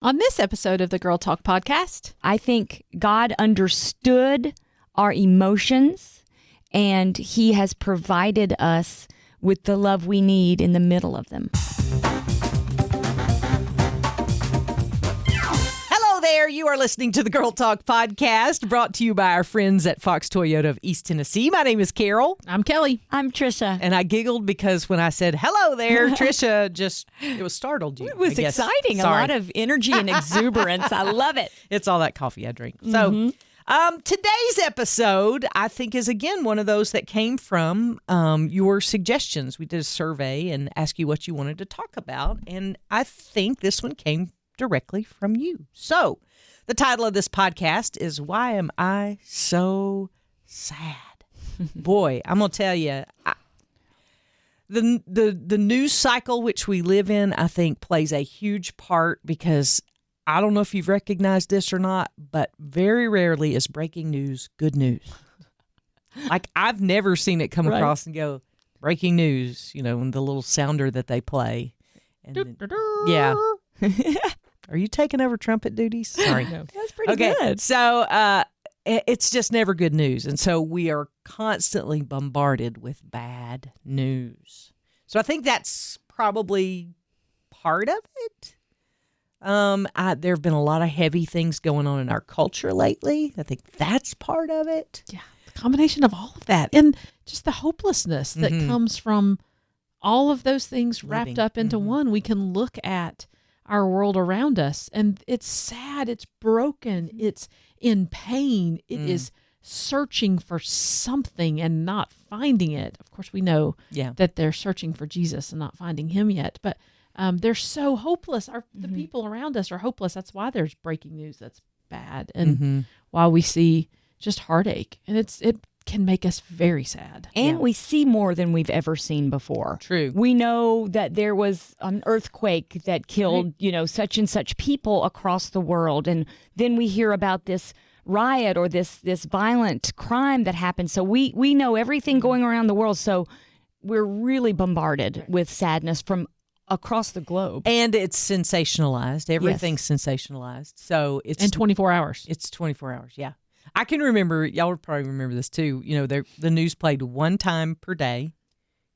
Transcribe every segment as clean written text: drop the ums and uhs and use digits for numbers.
On this episode of the Girl Talk podcast, I think God understood our emotions, and He has provided us with the love we need in the middle of them. Hello there. You are listening to the Girl Talk podcast, brought to you by our friends at Fox Toyota of East Tennessee. My name is Carol. I'm Kelly. I'm Trisha. And I giggled because when I said, hello there, Trisha it was startled you. It was I guess. exciting. Sorry. A lot of energy and exuberance. I love it. It's all that coffee I drink. So today's episode, I think, is again one of those that came from your suggestions. We did a survey and asked you what you wanted to talk about. And I think this one came directly from you. So the title of this podcast is Why Am I So Sad? Boy, I'm going to tell you, the news cycle which we live in, I think, plays a huge part because I don't know if you've recognized this or not, but very rarely is breaking news good news. Like, I've never seen it come across and go, breaking news, and the little sounder that they play. And then, yeah. Are you taking over trumpet duties? Sorry. No. That's pretty good. So it's just never good news. And so we are constantly bombarded with bad news. So I think that's probably part of it. There have been a lot of heavy things going on in our culture lately. I think that's part of it. Yeah, the combination of all of that and just the hopelessness that comes from all of those things wrapped up into one. We can look at our world around us, and it's sad, it's broken, it's in pain, it is searching for something and not finding it. Of course, we know that they're searching for Jesus and not finding him yet, but they're so hopeless. The people around us are hopeless. That's why there's breaking news that's bad, and why we see just heartache, and it can make us very sad. And we see more than we've ever seen before. True. We know that there was an earthquake that killed, such and such people across the world. And then we hear about this riot or this violent crime that happened. So we know everything going around the world. So we're really bombarded with sadness from across the globe. And it's sensationalized. Everything's sensationalized. So it's... In 24 hours. It's 24 hours, yeah. I can remember, y'all would probably remember this too, the news played one time per day.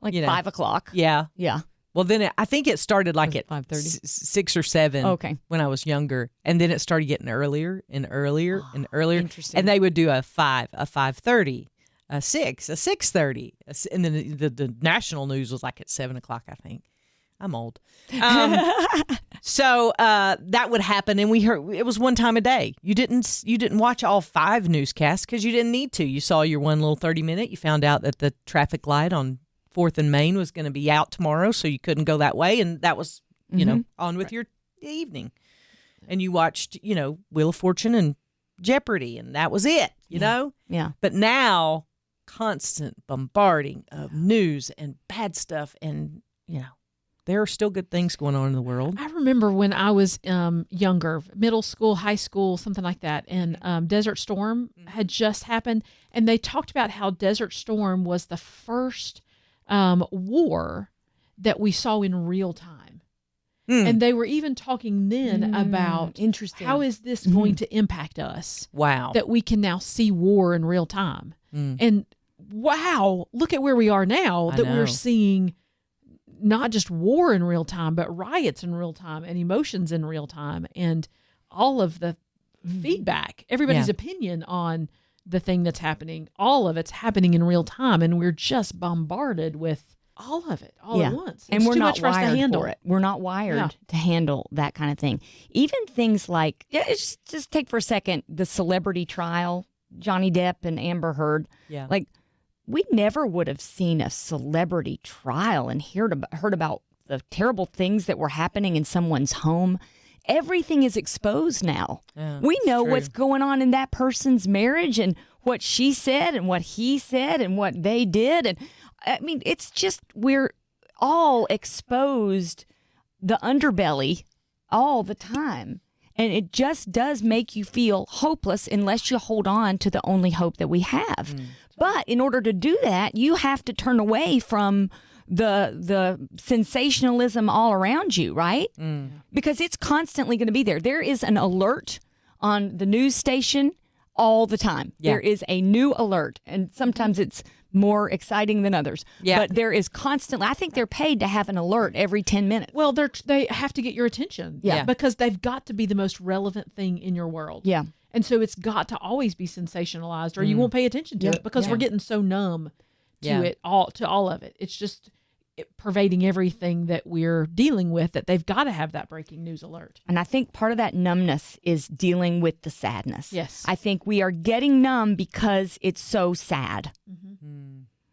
Like 5 o'clock. Yeah. Yeah. Well, then I think it started like at 5:30? 6 or 7 when I was younger. And then it started getting earlier and earlier and earlier. Interesting. And they would do a 5, a 5:30, a 6, a 6:30. And then the national news was like at 7 o'clock, I think. I'm old. So that would happen, and we heard it was one time a day. You didn't watch all 5 newscasts because you didn't need to. You saw your one little 30-minute. You found out that the traffic light on 4th and Main was going to be out tomorrow, so you couldn't go that way, and that was on with your evening. And you watched Wheel of Fortune and Jeopardy, and that was it. You know. Yeah. But now, constant bombarding of news and bad stuff, and there are still good things going on in the world. I remember when I was younger, middle school, high school, something like that, and Desert Storm had just happened, and they talked about how Desert Storm was the first war that we saw in real time. And they were even talking then about how is this going to impact us? Wow. That we can now see war in real time. And wow, look at where we are now that we're seeing not just war in real time, but riots in real time and emotions in real time and all of the feedback, everybody's opinion on the thing that's happening, all of it's happening in real time. And we're just bombarded with all of it all at once. And it's we're too not much for us to wired handle. for it. We're not wired to handle that kind of thing. Even things like, just take for a second the celebrity trial, Johnny Depp and Amber Heard. Yeah. Like, we never would have seen a celebrity trial and heard about the terrible things that were happening in someone's home. Everything is exposed now. Yeah, we know true. what's going on in that person's marriage and what she said and what he said and what they did. And I mean, it's just, we're all exposed, the underbelly all the time. And it just does make you feel hopeless unless you hold on to the only hope that we have. But in order to do that, you have to turn away from the sensationalism all around you, right? Because it's constantly going to be there. There is an alert on the news station all the time. Yeah. There is a new alert, and sometimes it's more exciting than others. Yeah. But there is constantly, I think they're paid to have an alert every 10 minutes. Well, they have to get your attention. Yeah. Because they've got to be the most relevant thing in your world. Yeah. And so it's got to always be sensationalized, or you won't pay attention to it because we're getting so numb to all of it. It's just pervading everything that we're dealing with, that they've got to have that breaking news alert. And I think part of that numbness is dealing with the sadness. Yes. I think we are getting numb because it's so sad.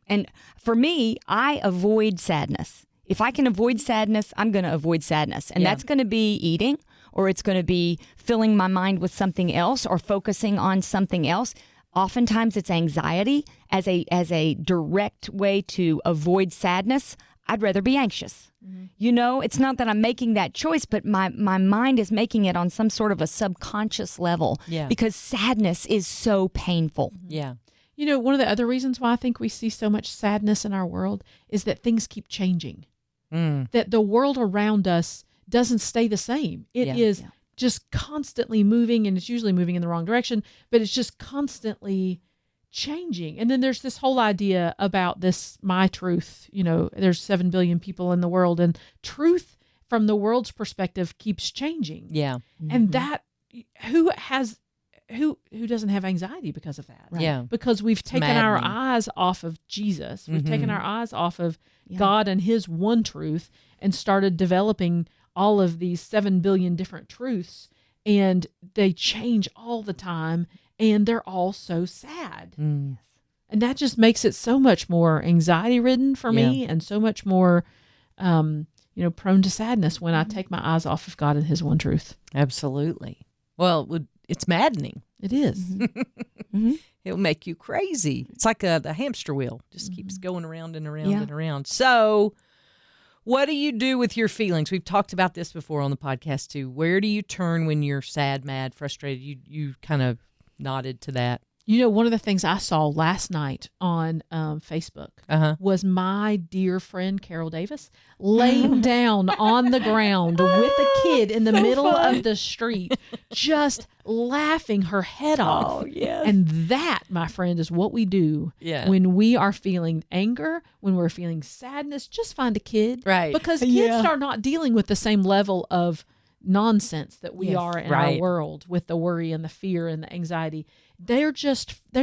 And for me, I avoid sadness. If I can avoid sadness, I'm going to avoid sadness. And that's going to be eating, or it's going to be filling my mind with something else, or focusing on something else. Oftentimes it's anxiety as a direct way to avoid sadness. I'd rather be anxious. You know, it's not that I'm making that choice, but my mind is making it on some sort of a subconscious level. Yeah. Because sadness is so painful. Yeah. You know, one of the other reasons why I think we see so much sadness in our world is that things keep changing. That the world around us doesn't stay the same. It is just constantly moving, and it's usually moving in the wrong direction, but it's just constantly changing. And then there's this whole idea about this my truth. You know, there's 7 billion people in the world, and truth from the world's perspective keeps changing. Yeah. And that who doesn't have anxiety because of that? Right. Yeah. Because we've taken our maddening. eyes off of Jesus. We've taken our eyes off of God and his one truth, and started developing all of these 7 billion different truths, and they change all the time, and they're all so sad. And that just makes it so much more anxiety ridden for me, and so much more prone to sadness when I take my eyes off of God and his one truth. Absolutely. Well, it's maddening. It is. It'll make you crazy. It's like the hamster wheel. Just keeps going around and around and around. So what do you do with your feelings? We've talked about this before on the podcast too. Where do you turn when you're sad, mad, frustrated? You kind of nodded to that. You know, one of the things I saw last night on Facebook was my dear friend Carol Davis laying down on the ground with a kid in the middle of the street, just laughing her head off. Oh, yes. And that, my friend, is what we do when we are feeling anger, when we're feeling sadness. Just find a kid. Right. Because kids are not dealing with the same level of nonsense that we are in our world, with the worry and the fear and the anxiety. They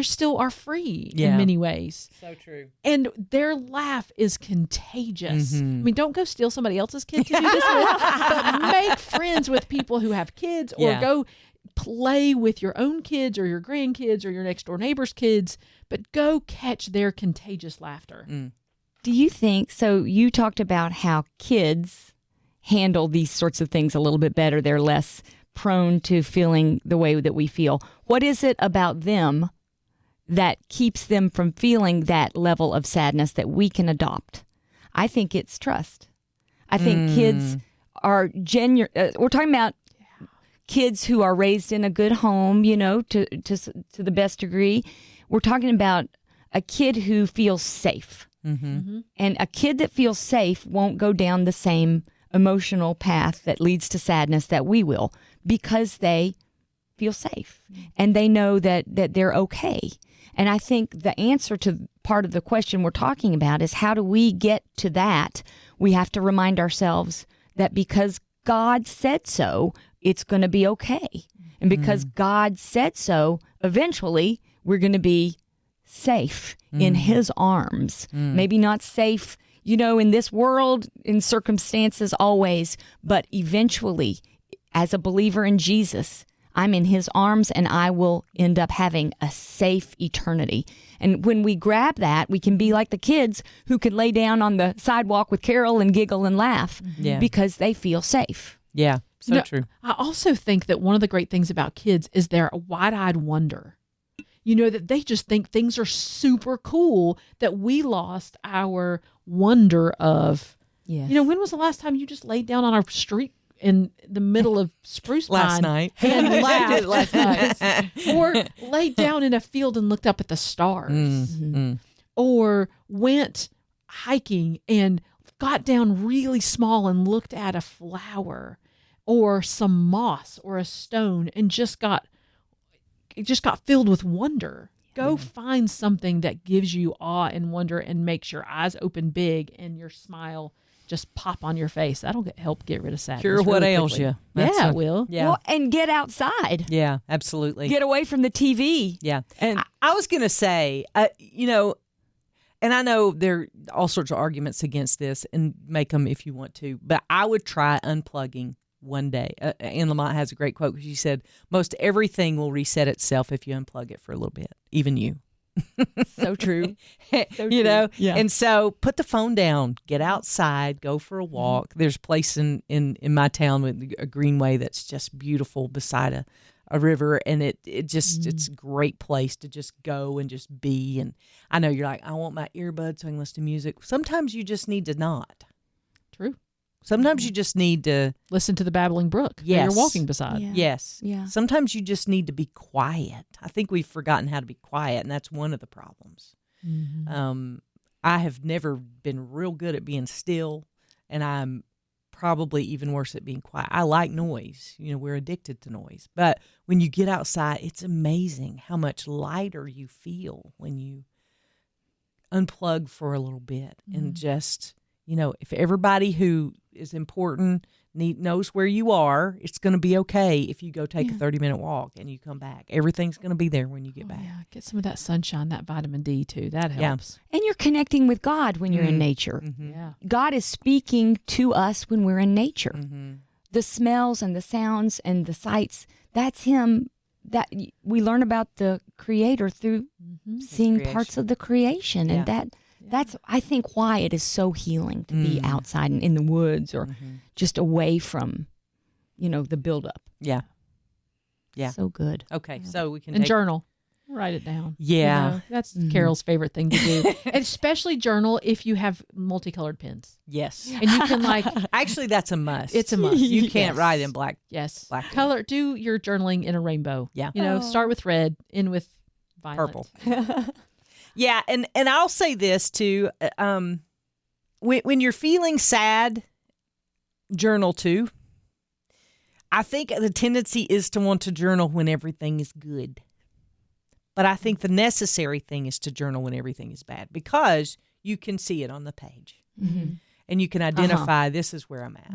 still are free in many ways. So true. And their laugh is contagious. I mean, don't go steal somebody else's kid to do this with, but make friends with people who have kids, or go play with your own kids or your grandkids or your next door neighbor's kids, but go catch their contagious laughter. Do you think, so you talked about how kids handle these sorts of things a little bit better. They're less prone to feeling the way that we feel. What is it about them that keeps them from feeling that level of sadness that we can adopt? I think it's trust. I think kids are genuine. We're talking about kids who are raised in a good home, you know, to the best degree. We're talking about a kid who feels safe. And a kid that feels safe won't go down the same emotional path that leads to sadness that we will, because they feel safe and they know that they're okay. And I think the answer to part of the question we're talking about is, how do we get to that? We have to remind ourselves that because God said so, it's going to be okay. And because God said so, eventually we're going to be safe in his arms. Maybe not safe, you know, in this world, in circumstances always, but eventually, as a believer in Jesus, I'm in his arms, and I will end up having a safe eternity. And when we grab that, we can be like the kids who could lay down on the sidewalk with Carol and giggle and laugh because they feel safe. Yeah, so true. I also think that one of the great things about kids is their wide-eyed wonder. You know, that they just think things are super cool, that we lost our wonder of, you know, when was the last time you just laid down on a street in the middle of spruce Last pine night. and laughed Last night. or laid down in a field and looked up at the stars, Mm. or went hiking and got down really small and looked at a flower or some moss or a stone and just got filled with wonder. Go find something that gives you awe and wonder and makes your eyes open big and your smile just pop on your face. That'll help get rid of sadness. Cure what really ails quickly. you. That's Yeah, a- it will. Yeah. Well, and get outside. Yeah, absolutely. Get away from the TV. Yeah. And I was going to say, and I know there are all sorts of arguments against this, and make them if you want to, but I would try unplugging one day. Anne Lamott has a great quote. She said, most everything will reset itself if you unplug it for a little bit, even you. so true. You know? Yeah. And so put the phone down, get outside, go for a walk. There's a place in my town with a greenway that's just beautiful beside a river, and it's a great place to just go and just be. And I know you're like, I want my earbuds so I can listen to music. Sometimes you just need to not. True. Sometimes you just need to Listen to the babbling brook that Yes. you're walking beside. Yeah. yes. Yeah. Sometimes you just need to be quiet. I think we've forgotten how to be quiet, and that's one of the problems. I have never been real good at being still, and I'm probably even worse at being quiet. I like noise. We're addicted to noise. But when you get outside, it's amazing how much lighter you feel when you unplug for a little bit and just, if everybody who is important knows where you are, it's going to be okay if you go take a 30-minute walk and you come back. Everything's going to be there when you get back. Yeah, get some of that sunshine, that vitamin D too. That Yeah. helps. And you're connecting with God when you're in nature. Yeah. God is speaking to us when we're in nature. Mm-hmm. The smells and the sounds and the sights, that's him. That we learn about the Creator through seeing creation. parts of the creation. Yeah. And that's, I think, why it is so healing to be outside and in the woods or just away from, the buildup. Yeah. Yeah. So good. Okay, so we can And take journal. Write it down. Yeah. That's Carol's favorite thing to do. And especially journal if you have multicolored pens. Yes. And you can Actually, that's a must. It's a must. You can't Yes. write in black. yes, Black color. Do your journaling in a rainbow. Yeah. Start with red, end with violet. Purple. Yeah, and I'll say this too. When you're feeling sad, journal too. I think the tendency is to want to journal when everything is good. But I think the necessary thing is to journal when everything is bad because you can see it on the page. And you can identify this is where I'm at.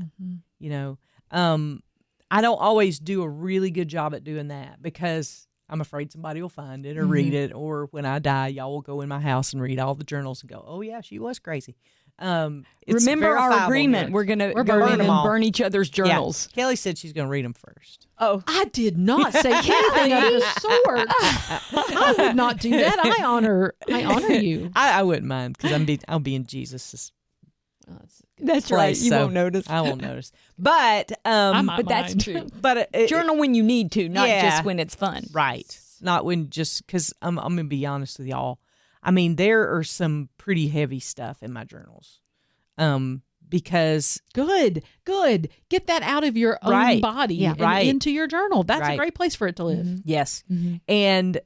I don't always do a really good job at doing that because I'm afraid somebody will find it or read it, or when I die, y'all will go in my house and read all the journals and go, "Oh yeah, she was crazy." It's Remember our verifiable agreement. here. We're going to We're go burning in them and all. burn each other's journals. Yeah. Kelly said she's going to read them first. Oh, I did not say anything of the sort. I would not do that. I honor you. I wouldn't mind because I'll be in Jesus' that's place. right. You so won't notice. I won't notice. But I might But that's mind. true. but it, Journal when you need to, not Yeah. just when it's fun. right. Not when just because I'm going to be honest with y'all. I mean, there are some pretty heavy stuff in my journals. Because Good. Get that out of your own Right. body Yeah. and Right. into your journal. That's Right. a great place for it to live. yes, and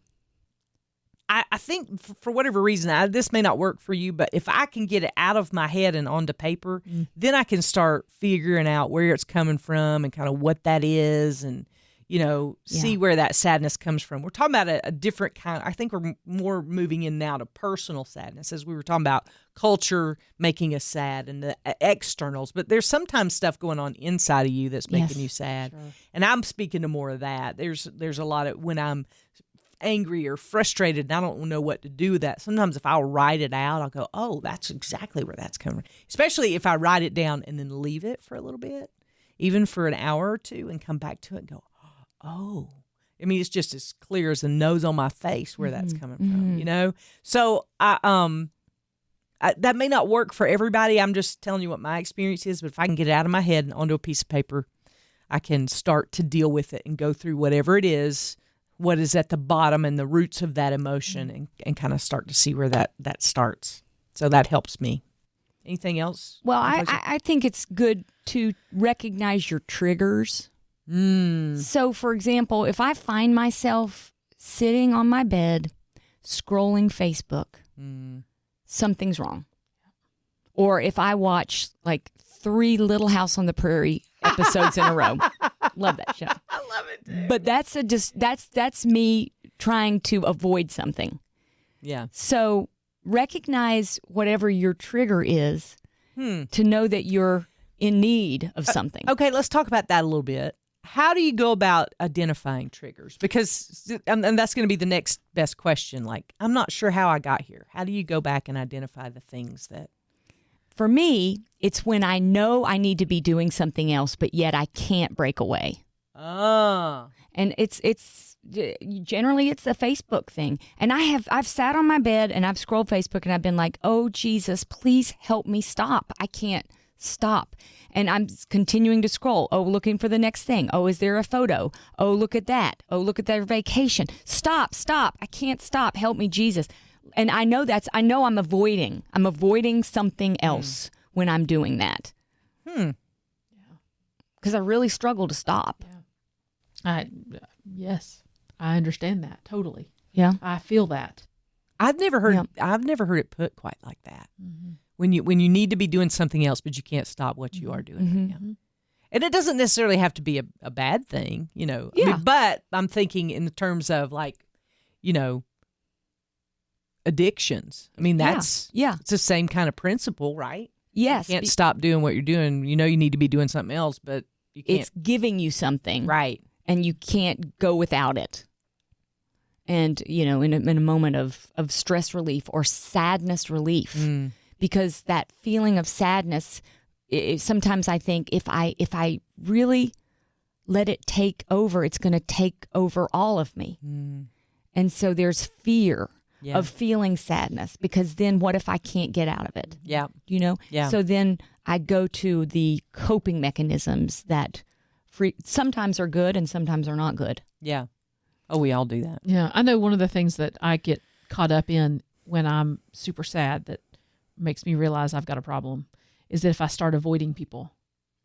I think for whatever reason, this may not work for you, but if I can get it out of my head and onto paper, then I can start figuring out where it's coming from and kind of what that is and, see where that sadness comes from. We're talking about a different kind. I think we're more moving in now to personal sadness as we were talking about culture making us sad and the externals, but there's sometimes stuff going on inside of you that's making Yes. you sad. Sure. And I'm speaking to more of that. There's a lot of when I'm angry or frustrated and I don't know what to do with that. Sometimes if I'll write it out, I'll go, oh, that's exactly where that's coming from. Especially if I write it down and then leave it for a little bit, even for an hour or two, and come back to it and go, oh. I mean, it's just as clear as the nose on my face where that's coming from, So that may not work for everybody. I'm just telling you what my experience is, but if I can get it out of my head and onto a piece of paper, I can start to deal with it and go through whatever it is, what is at the bottom and the roots of that emotion and kind of start to see where that starts. So that helps me Anything else? Well, I think it's good to recognize your triggers. So, for example, if I find myself sitting on my bed scrolling Facebook, something's wrong. Or if I watch like 3 Little House on the Prairie episodes in a row. Love that show. I love it too. But that's me trying to avoid something. Yeah. So recognize whatever your trigger is to know that you're in need of something. Okay, let's talk about that a little bit. How do you go about identifying triggers? Because, and that's going to be the next best question. Like, I'm not sure how I got here. How do you go back and identify the things that... For me, it's when I know I need to be doing something else, but yet I can't break away. Oh. And it's generally it's a Facebook thing. And I've sat on my bed and I've scrolled Facebook and I've been like, oh, Jesus, please help me stop. I can't stop. And I'm continuing to scroll. Oh, looking for the next thing. Oh, is there a photo? Oh, look at that. Oh, look at their vacation. Stop. I can't stop. Help me, Jesus. And I know I'm avoiding. I'm avoiding something else when I'm doing that. Because I really struggle to stop. Yeah. Yes, I understand that totally. Yeah. I feel that. I've never heard it put quite like that. Mm-hmm. When you need to be doing something else, but you can't stop what you are doing. Mm-hmm. Yeah. And it doesn't necessarily have to be a bad thing, you know. Yeah. I mean, but I'm thinking in the terms of like, you know, addictions. I mean, it's the same kind of principle, right? Yes. You can't stop doing what you're doing. You know you need to be doing something else, but you can't. It's giving you something. Right. And you can't go without it. And, you know, in a moment of stress relief or sadness relief, because that feeling of sadness, sometimes I think if I really let it take over, it's going to take over all of me. And so there's fear of feeling sadness, because then what if I can't get out of it? Yeah. You know? Yeah. So then I go to the coping mechanisms that sometimes are good and sometimes are not good. Yeah. Oh, we all do that. Yeah. I know one of the things that I get caught up in when I'm super sad that makes me realize I've got a problem is that if I start avoiding people.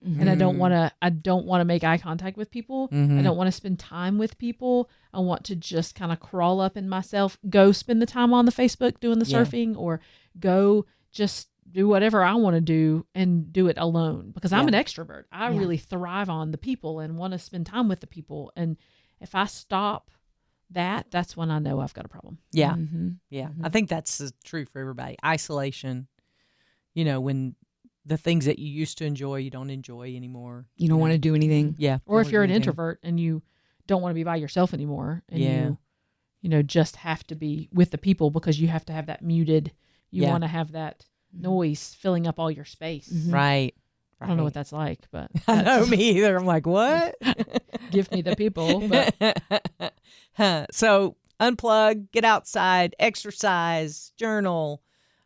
And I don't want to make eye contact with people. I don't want to spend time with people. I want to just kind of crawl up in myself, go spend the time on the Facebook doing the surfing, or go just do whatever I want to do and do it alone, because I'm an extrovert. I really thrive on the people and want to spend time with the people. And if I stop that's when I know I've got a problem. Yeah. Yeah. I think that's true for everybody. Isolation, you know, when the things that you used to enjoy, you don't enjoy anymore. You don't want to do anything. Yeah. Or if you're an introvert and you don't want to be by yourself anymore, and you know, just have to be with the people because you have to have that muted. You want to have that noise filling up all your space. Right. I don't know what that's like, but I know, me either. I'm like, what? Give me the people. But. So unplug, get outside, exercise, journal,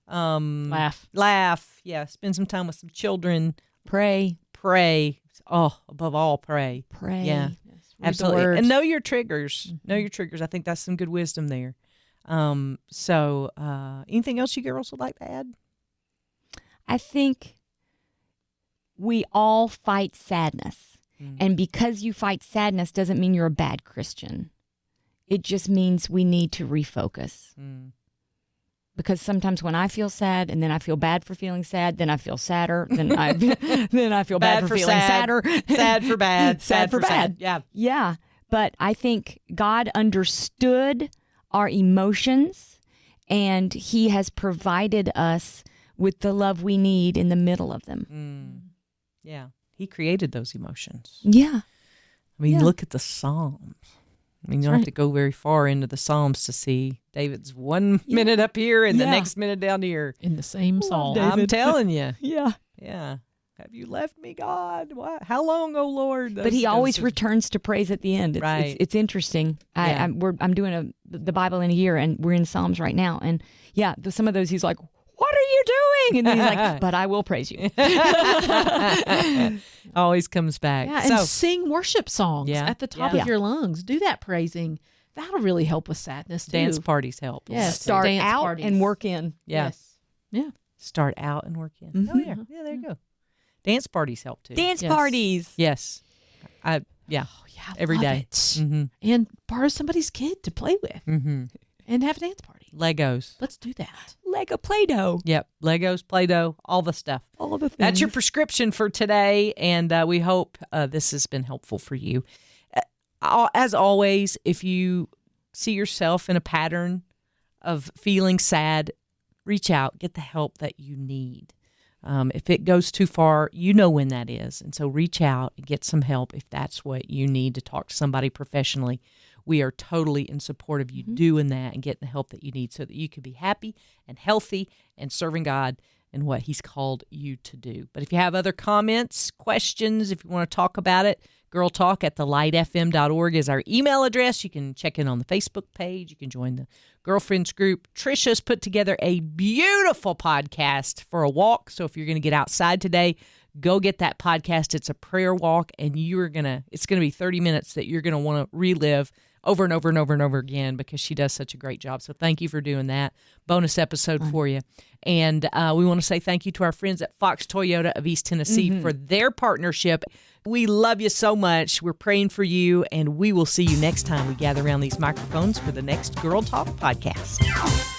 Laugh. Yeah. Spend some time with some children. Pray. Oh, above all, pray. Yeah. Yes. Absolutely. And know your triggers. Know your triggers. I think that's some good wisdom there. So anything else you girls would like to add? I think we all fight sadness. And because you fight sadness doesn't mean you're a bad Christian. It just means we need to refocus. Because sometimes when I feel sad and then I feel bad for feeling sad, then I feel sadder, then I feel bad for feeling sadder. Sad for bad. Sad for bad. Yeah. Yeah. But I think God understood our emotions, and he has provided us with the love we need in the middle of them. Yeah. He created those emotions. Yeah. I mean, look at the Psalms. I mean, you don't have to go very far into the Psalms to see David's 1 minute up here and the next minute down here. In the same psalm. I'm telling you. Yeah. Yeah. Have you left me, God? Why? How long, oh Lord? But he always returns to praise at the end. It's interesting. Yeah. I'm doing the Bible in a year, and we're in Psalms right now. And some of those he's like, what are you doing? And then he's like, but I will praise you. Always comes back. Yeah, and sing worship songs at the top Yeah. of your lungs. Do that praising. That'll really help with sadness too. Dance parties help. Yes. Start Dance out parties. and work in. Yeah. Yes. Yeah. Start out and work in. Oh, yeah. Yeah, there you go. Dance parties help, too. Dance parties. Yes. Oh, yeah, every love day. it. Mm-hmm. And borrow somebody's kid to play with and have a dance party. Legos. Let's do that. Lego Play-Doh. Yep. Legos, Play-Doh, all the stuff. All the things. That's your prescription for today, and we hope this has been helpful for you. As always, if you see yourself in a pattern of feeling sad, reach out, get the help that you need. If it goes too far, you know when that is. And so reach out and get some help if that's what you need to talk to somebody professionally. We are totally in support of you doing that and getting the help that you need so that you can be happy and healthy and serving God and what He's called you to do. But if you have other comments, questions, if you want to talk about it, girltalk@thelightfm.org is our email address. You can check in on the Facebook page. You can join the Girlfriends group. Trisha's put together a beautiful podcast for a walk. So if you're going to get outside today, go get that podcast. It's a prayer walk, and it's going to be 30 minutes that you're going to want to relive over and over and over and over again because she does such a great job. So thank you for doing that. Bonus episode for you. And we want to say thank you to our friends at Fox Toyota of East Tennessee for their partnership. We love you so much. We're praying for you, and we will see you next time we gather around these microphones for the next Girl Talk podcast.